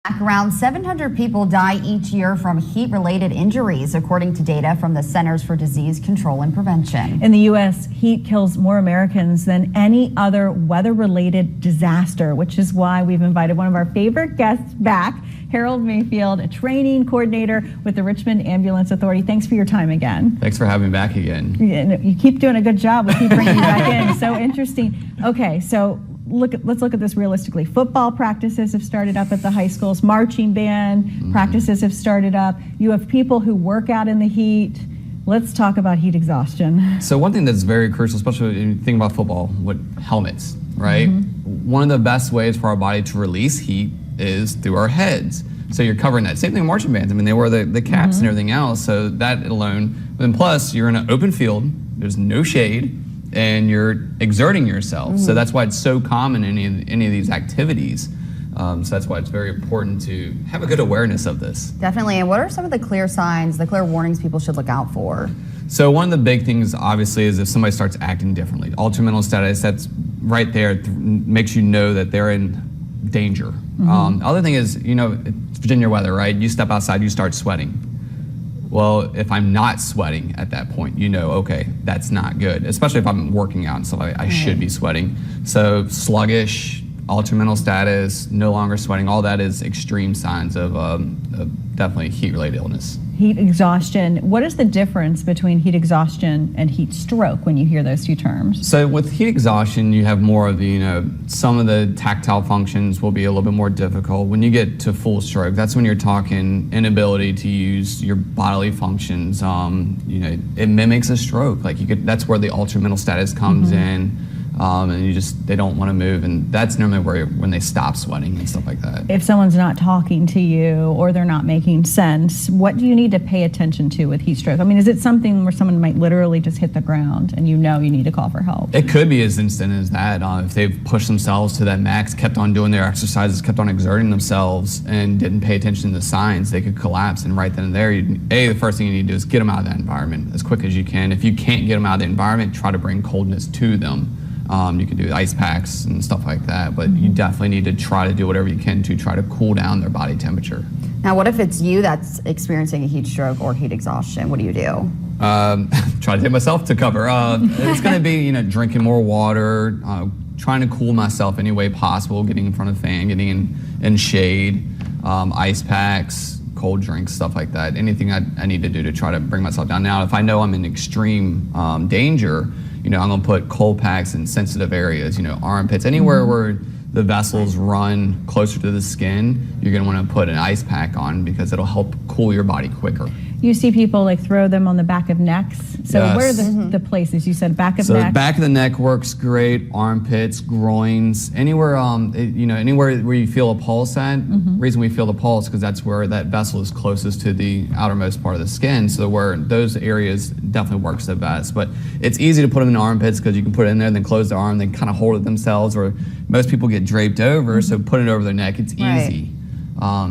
Around 700 people die each year from heat-related injuries, according to data from the Centers for Disease Control and Prevention. In the U.S., heat kills more Americans than any other weather-related disaster, which is why we've invited one of our favorite guests back, Harold Mayfield, a training coordinator with the Richmond Ambulance Authority. Thanks for your time again. Thanks for having me back again. You keep doing a good job. We keep bringing you back in. So interesting. Okay, so let's look at this realistically. Football practices have started up at the high schools. Marching band practices have started up. You have people who work out in the heat. Let's talk about heat exhaustion. So one thing that's very crucial, especially when you think about football, with helmets, right? One of the best ways for our body to release heat is through our heads. So you're covering that. Same thing with marching bands. I mean, they wear the caps and everything else. So that alone. Then plus, you're in an open field. There's no shade. And you're exerting yourself. So that's why it's so common in any of these activities. So that's why it's very important to have a good awareness of this. Definitely. And what are some of the clear signs, the clear warnings people should look out for? So one of the big things, obviously, is if somebody starts acting differently. Altered mental status, that's right there, makes you know that they're in danger. Other thing is, you know, it's Virginia weather, right? You step outside, you start sweating. Well, if I'm not sweating at that point, you know, okay, that's not good. Especially if I'm working out and stuff, I should be sweating. So sluggish, altered mental status, no longer sweating, all that is extreme signs of definitely heat-related illness. Heat exhaustion. What is the difference between heat exhaustion and heat stroke when you hear those two terms? So with heat exhaustion, you have more of the, you know, some of the tactile functions will be a little bit more difficult. When you get to full stroke, that's when you're talking inability to use your bodily functions. You know, it mimics a stroke. Like that's where the altered mental status comes in. And they don't want to move, and that's normally when they stop sweating and stuff like that. If someone's not talking to you or they're not making sense, what do you need to pay attention to with heat stroke? I mean, is it something where someone might literally just hit the ground and you know you need to call for help? It could be as instant as that. If they've pushed themselves to that max, kept on doing their exercises, kept on exerting themselves, and didn't pay attention to the signs, they could collapse. And right then and there, the first thing you need to do is get them out of that environment as quick as you can. If you can't get them out of the environment, try to bring coldness to them. You can do ice packs and stuff like that, but you definitely need to try to do whatever you can to try to cool down their body temperature. Now, what if it's you that's experiencing a heat stroke or heat exhaustion? What do you do? Try to take myself to cover. It's going to be, you know, drinking more water, trying to cool myself any way possible, getting in front of a fan, getting in shade, ice packs, cold drinks, stuff like that. Anything I need to do to try to bring myself down. Now, if I know I'm in extreme danger, you know, I'm gonna put cold packs in sensitive areas, you know, armpits, anywhere where the vessels run closer to the skin, you're gonna wanna put an ice pack on because it'll help cool your body quicker. You see people like throw them on the back of necks. So Yes. where are the places? You said back of So neck. back of the neck works great, armpits, groins, anywhere, you know, anywhere where you feel a pulse at. Reason we feel the pulse because that's where that vessel is closest to the outermost part of the skin. So where those areas definitely works the best. But it's easy to put them in the armpits because you can put it in there, then close the arm, then kind of hold it themselves. Or most people get draped over, so put it over their neck. It's easy.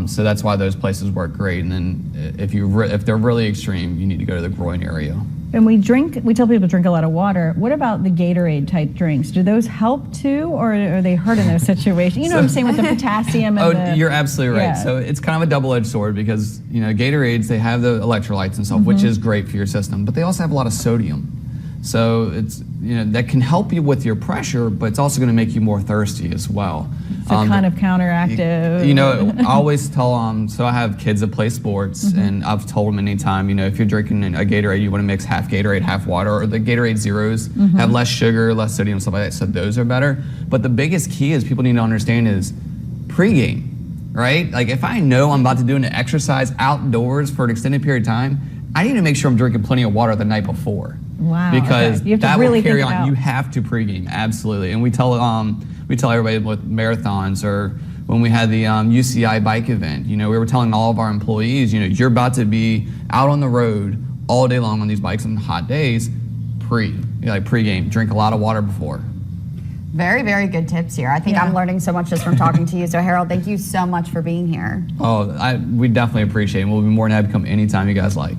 So that's why those places work great. And then if they're really extreme, you need to go to the groin area. And we tell people to drink a lot of water. What about the Gatorade type drinks? Do those help too, or are they hurt in those situations? You know what I'm saying with the potassium and you're absolutely right. Yeah. So it's kind of a double-edged sword because, you know, Gatorades, they have the electrolytes and stuff, which is great for your system, but they also have a lot of sodium. So it's, you know, that can help you with your pressure, but it's also going to make you more thirsty as well. So kind of counteractive. You know, I always tell so I have kids that play sports, and I've told them anytime, you know, if you're drinking a Gatorade, you want to mix half Gatorade, half water, or the Gatorade Zeros have less sugar, less sodium, stuff like that. So those are better. But the biggest key is people need to understand is pregame, right? Like if I know I'm about to do an exercise outdoors for an extended period of time, I need to make sure I'm drinking plenty of water the night before. Wow. Because you have to that really will carry think on. You have to pregame, absolutely. And we tell everybody with marathons or when we had the UCI bike event, you know, we were telling all of our employees, you know, you're about to be out on the road all day long on these bikes on hot days, pregame, drink a lot of water before. Very, very good tips here. I think I'm learning so much just from talking to you. So Harold, thank you so much for being here. Oh, we definitely appreciate it. We'll be more than happy to come anytime you guys like.